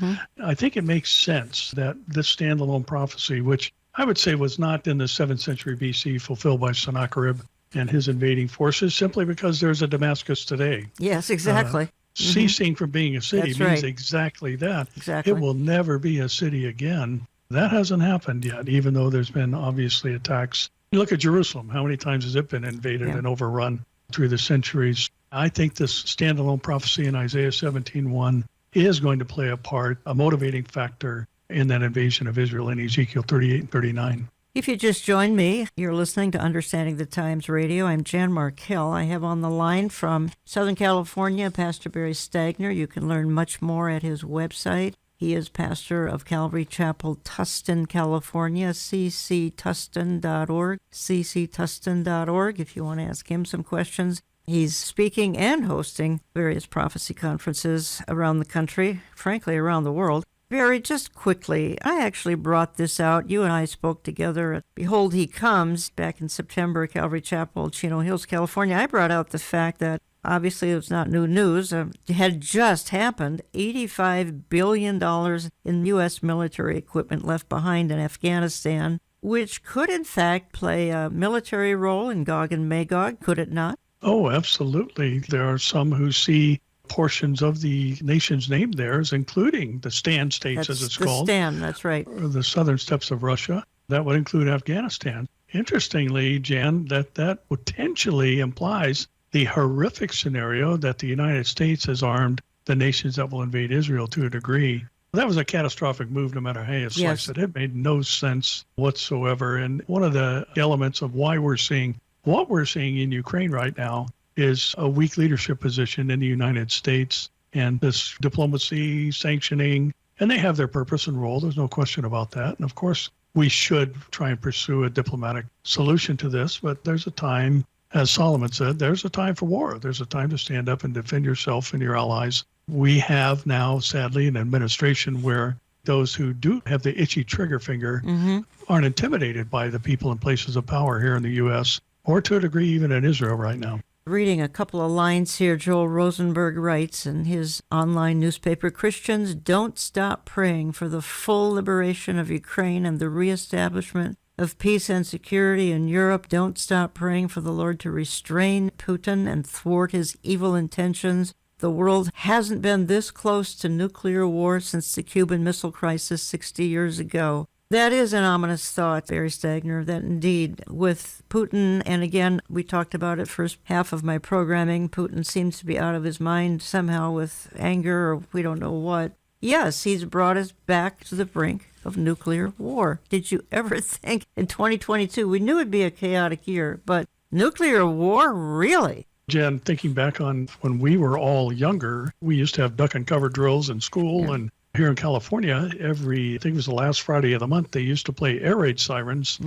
Speaker 2: I think it makes sense that this standalone prophecy, which I would say was not in the 7th century BC fulfilled by Sennacherib and his invading forces, simply because there's a Damascus today.
Speaker 4: Yes, exactly.
Speaker 2: Ceasing from being a city means exactly that.
Speaker 4: Exactly.
Speaker 2: It will never be a city again. That hasn't happened yet, even though there's been obviously attacks. You look at Jerusalem. How many times has it been invaded and overrun through the centuries? I think this standalone prophecy in Isaiah 17:1 is going to play a part, a motivating factor in that invasion of Israel in Ezekiel 38 and 39.
Speaker 4: If you just joined me, you're listening to Understanding the Times Radio. I'm Jan Markell. I have on the line from Southern California, Pastor Barry Stagner. You can learn much more at his website. He is pastor of Calvary Chapel, Tustin, California, cctustin.org, cctustin.org, if you want to ask him some questions. He's speaking and hosting various prophecy conferences around the country, frankly, around the world. Barry, just quickly, I actually brought this out. You and I spoke together at Behold He Comes back in September at Calvary Chapel, Chino Hills, California. I brought out the fact that obviously it's not new news. It had just happened. $85 billion in U.S. military equipment left behind in Afghanistan, which could in fact play a military role in Gog and Magog, could it not?
Speaker 2: Oh, absolutely. There are some who see portions of the nations named there as including the Stan states, as it's called.
Speaker 4: The Stan, that's right.
Speaker 2: Or the southern steppes of Russia. That would include Afghanistan. Interestingly, Jan, that potentially implies the horrific scenario that the United States has armed the nations that will invade Israel to a degree. That was a catastrophic move, no matter how you slice it. It made no sense whatsoever. And one of the elements of why we're seeing what we're seeing in Ukraine right now is a weak leadership position in the United States and this diplomacy, sanctioning, and they have their purpose and role. There's no question about that. And of course, we should try and pursue a diplomatic solution to this, but there's a time, as Solomon said, there's a time for war. There's a time to stand up and defend yourself and your allies. We have now, sadly, an administration where those who do have the itchy trigger finger aren't intimidated by the people in places of power here in the U.S., or to a degree even in Israel right now.
Speaker 4: Reading a couple of lines here, Joel Rosenberg writes in his online newspaper, Christians don't stop praying for the full liberation of Ukraine and the reestablishment of peace and security in Europe. Don't stop praying for the Lord to restrain Putin and thwart his evil intentions. The world hasn't been this close to nuclear war since the Cuban Missile Crisis 60 years ago. That is an ominous thought, Barry Stagner, that indeed with Putin, and again, we talked about it first half of my programming, Putin seems to be out of his mind somehow with anger or we don't know what. Yes, he's brought us back to the brink of nuclear war. Did you ever think in 2022, we knew it'd be a chaotic year, but nuclear war, really?
Speaker 2: Jen, thinking back on when we were all younger, we used to have duck and cover drills in school, and here in California, I think it was the last Friday of the month, they used to play air raid sirens,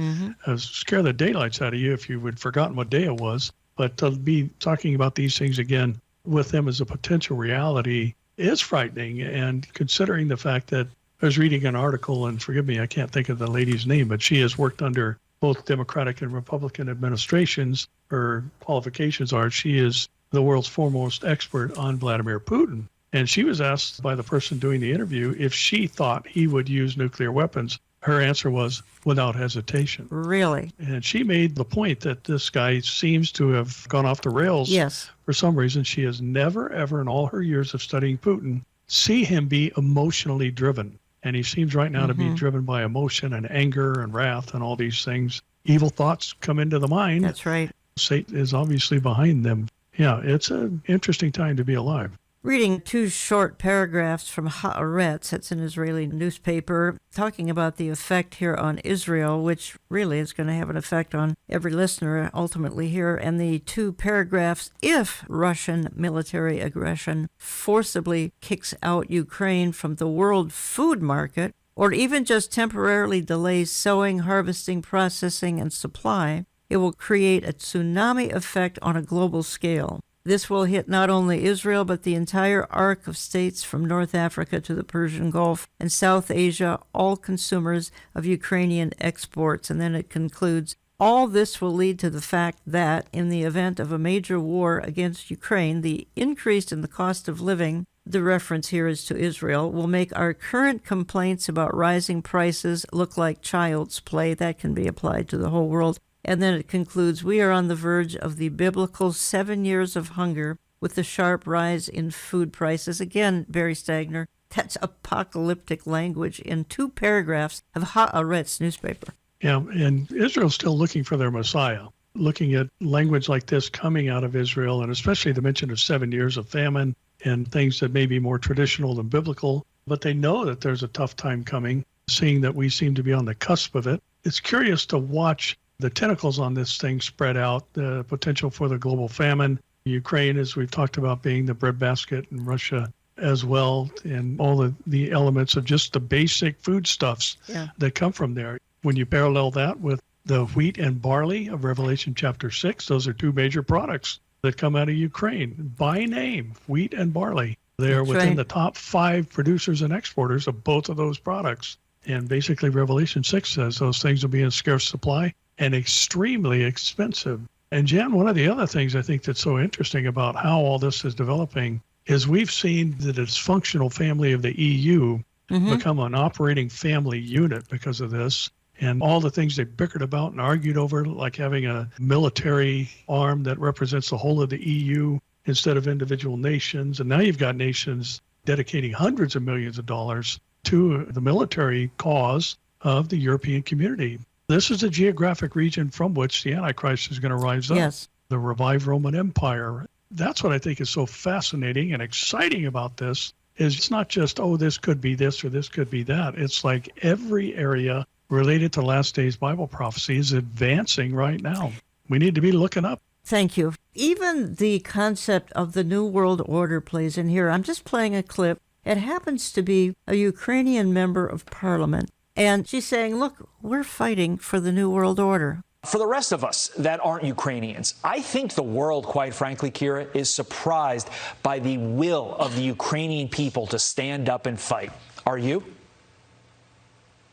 Speaker 2: scare the daylights out of you if you had forgotten what day it was. But to be talking about these things again with them as a potential reality is frightening. And considering the fact that I was reading an article, and forgive me, I can't think of the lady's name, but she has worked under both Democratic and Republican administrations. Her qualifications are she is the world's foremost expert on Vladimir Putin. And she was asked by the person doing the interview if she thought he would use nuclear weapons. Her answer was without hesitation.
Speaker 4: Really?
Speaker 2: And she made the point that this guy seems to have gone off the rails.
Speaker 4: Yes.
Speaker 2: For some reason, she has never, ever in all her years of studying Putin, see him be emotionally driven. And he seems right now to be driven by emotion and anger and wrath and all these things. Evil thoughts come into the mind.
Speaker 4: That's right.
Speaker 2: Satan is obviously behind them. Yeah, it's an interesting time to be alive.
Speaker 4: Reading 2 short paragraphs from Haaretz, it's an Israeli newspaper, talking about the effect here on Israel, which really is going to have an effect on every listener ultimately here. And the 2 paragraphs, if Russian military aggression forcibly kicks out Ukraine from the world food market, or even just temporarily delays sowing, harvesting, processing, and supply, it will create a tsunami effect on a global scale. This will hit not only Israel, but the entire arc of states from North Africa to the Persian Gulf and South Asia, all consumers of Ukrainian exports. And then it concludes, all this will lead to the fact that, in the event of a major war against Ukraine, the increase in the cost of living, the reference here is to Israel, will make our current complaints about rising prices look like child's play. That can be applied to the whole world. And then it concludes, we are on the verge of the biblical 7 years of hunger with the sharp rise in food prices. Again, Barry Stagner, that's apocalyptic language in 2 paragraphs of Haaretz newspaper.
Speaker 2: Yeah, and Israel's still looking for their Messiah. Looking at language like this coming out of Israel, and especially the mention of 7 years of famine and things that may be more traditional than biblical, but they know that there's a tough time coming, seeing that we seem to be on the cusp of it. It's curious to watch the tentacles on this thing spread out, the potential for the global famine. Ukraine, as we've talked about, being the breadbasket, and Russia as well, and all the elements of just the basic foodstuffs that come from there. When you parallel that with the wheat and barley of Revelation chapter 6, those are 2 major products that come out of Ukraine by name, wheat and barley. They're within the top 5 producers and exporters of both of those products. And basically Revelation 6 says those things will be in scarce supply and extremely expensive. And Jan, one of the other things I think that's so interesting about how all this is developing is we've seen the dysfunctional family of the EU become an operating family unit because of this. And all the things they bickered about and argued over, like having a military arm that represents the whole of the EU instead of individual nations. And now you've got nations dedicating hundreds of millions of dollars to the military cause of the European community. This is a geographic region from which the Antichrist is going to rise up.
Speaker 4: Yes.
Speaker 2: The revived Roman Empire. That's what I think is so fascinating and exciting about this, is it's not just, oh, this could be this or this could be that. It's like every area related to last days Bible prophecy is advancing right now. We need to be looking up.
Speaker 4: Thank you. Even the concept of the New World Order plays in here. I'm just playing a clip. It happens to be a Ukrainian member of parliament. And she's saying, look, we're fighting for the New World Order.
Speaker 7: For the rest of us that aren't Ukrainians, I think the world, quite frankly, Kira, is surprised by the will of the Ukrainian people to stand up and fight. Are you?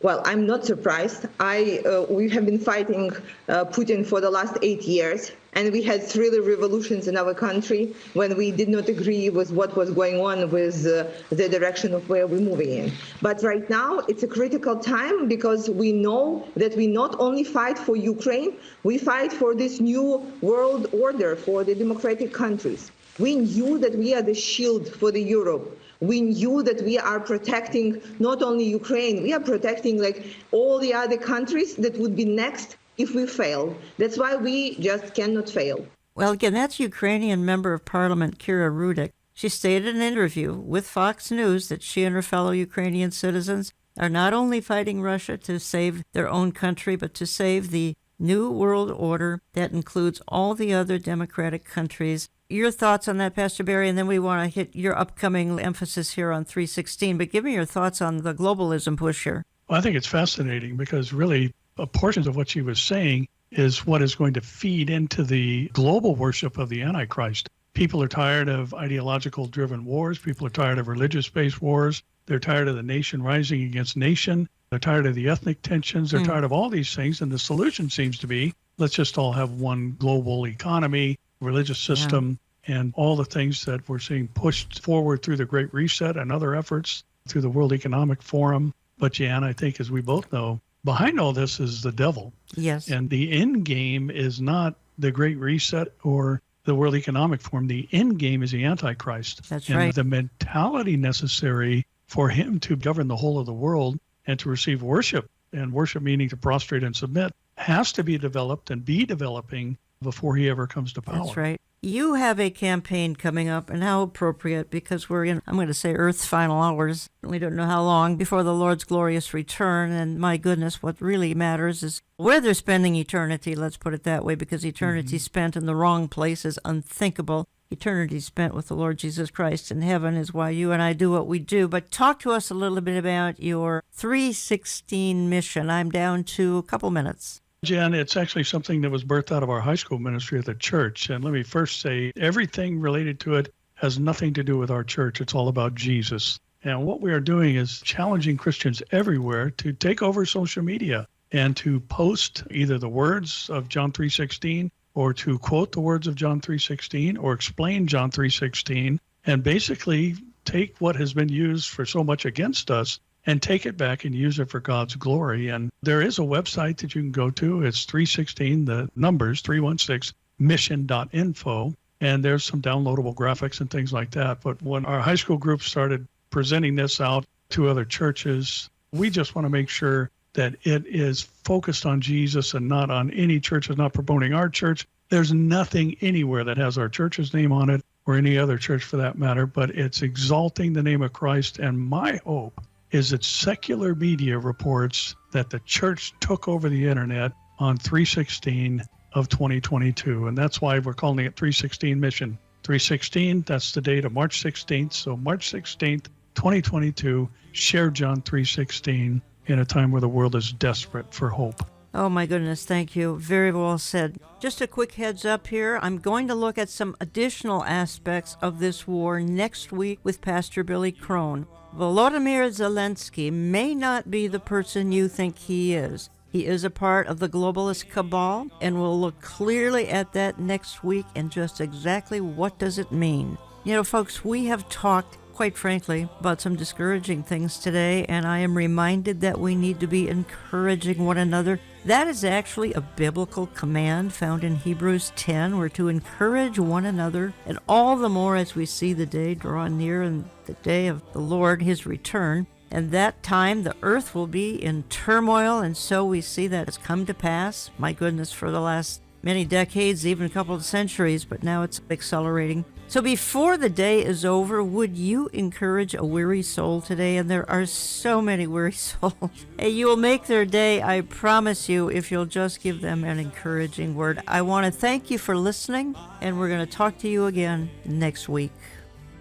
Speaker 8: Well, I'm not surprised. We have been fighting Putin for the last 8 years, and we had 3 revolutions in our country when we did not agree with what was going on with the direction of where we're moving in. But right now, it's a critical time because we know that we not only fight for Ukraine, we fight for this new world order for the democratic countries. We knew that we are the shield for the Europe. we knew that we are protecting not only Ukraine, we are protecting like all the other countries that would be next if we fail. That's why we just cannot fail.
Speaker 4: Well, again, that's Ukrainian Member of Parliament Kira Rudik. She stated in an interview with Fox News that she and her fellow Ukrainian citizens are not only fighting Russia to save their own country, but to save the new world order that includes all the other democratic countries. Your thoughts on that, Pastor Barry, and then we want to hit your upcoming emphasis here on 316. But give me your thoughts on the globalism push here.
Speaker 2: Well, I think it's fascinating because really portions of what she was saying is what is going to feed into the global worship of the Antichrist. People are tired of ideological-driven wars. People are tired of religious-based wars. They're tired of the nation rising against nation. They're tired of the ethnic tensions. They're tired of all these things. And the solution seems to be, let's just all have one global economy, religious system, and all the things that we're seeing pushed forward through the Great Reset and other efforts through the World Economic Forum. But Jan, I think, as we both know, behind all this is the devil.
Speaker 4: Yes.
Speaker 2: And the end game is not the Great Reset or the World Economic Forum. The end game is the Antichrist.
Speaker 4: That's
Speaker 2: and
Speaker 4: right.
Speaker 2: The mentality necessary for him to govern the whole of the world and to receive worship, and worship meaning to prostrate and submit, has to be developed and be developing before he ever comes to power.
Speaker 4: That's right. You have a campaign coming up, and how appropriate, because we're in, I'm going to say, Earth's final hours. We don't know how long before the Lord's glorious return, and my goodness, what really matters is where they're spending eternity, let's put it that way, because eternity spent in the wrong place is unthinkable. Eternity spent with the Lord Jesus Christ in heaven is why you and I do what we do. But talk to us a little bit about your 316 mission. I'm down to a couple minutes.
Speaker 2: Jen, it's actually something that was birthed out of our high school ministry at the church. And let me first say, everything related to it has nothing to do with our church. It's all about Jesus. And what we are doing is challenging Christians everywhere to take over social media and to post either the words of John 3:16 or to quote the words of John 3:16 or explain John 3:16 and basically take what has been used for so much against us and take it back and use it for God's glory. And there is a website that you can go to. It's 316, the numbers, 316mission.info. And there's some downloadable graphics and things like that. But when our high school group started presenting this out to other churches, we just want to make sure that it is focused on Jesus and not on any church that's not promoting our church. There's nothing anywhere that has our church's name on it or any other church for that matter, but it's exalting the name of Christ. And my hope is that secular media reports that the church took over the internet on 3/16 of 2022. And that's why we're calling it 316 Mission. 316, that's the date of March 16th. So March 16th, 2022, share John 3:16 in a time where the world is desperate for hope.
Speaker 4: Oh, my goodness. Thank you. Very well said. Just a quick heads up here. I'm going to look at some additional aspects of this war next week with Pastor Billy Crone. Volodymyr Zelensky may not be the person you think he is. He is a part of the globalist cabal, and we'll look clearly at that next week and just exactly what does it mean. You know, folks, we have talked, quite frankly, about some discouraging things today, and I am reminded that we need to be encouraging one another. That is actually a biblical command found in Hebrews 10. We're to encourage one another, and all the more as we see the day draw near and the day of the Lord, his return. And that time the earth will be in turmoil, and so we see that it's come to pass. My goodness, for the last many decades, even a couple of centuries, but now it's accelerating. So before the day is over, would you encourage a weary soul today? And there are so many weary souls. Hey, you will make their day, I promise you, if you'll just give them an encouraging word. I want to thank you for listening, and we're going to talk to you again next week.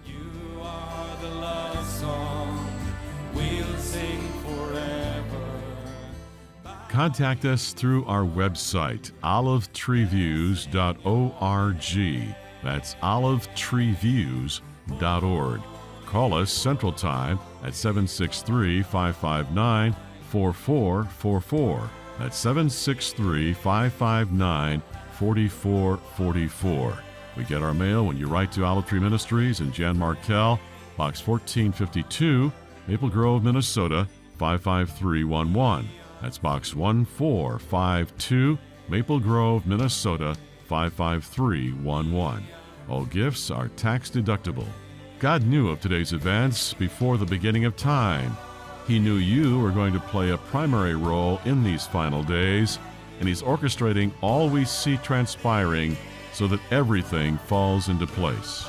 Speaker 9: You are the love song we'll sing forever.
Speaker 1: Contact us through our website, olivetreeviews.org. That's olivetreeviews.org. Call us Central Time at 763-559-4444. That's 763-559-4444. We get our mail when you write to Olive Tree Ministries and Jan Markell, Box 1452, Maple Grove, Minnesota, 55311. That's Box 1452, Maple Grove, Minnesota, 55311. All gifts are tax deductible. God knew of today's events before the beginning of time. He knew you were going to play a primary role in these final days, and He's orchestrating all we see transpiring so that everything falls into place.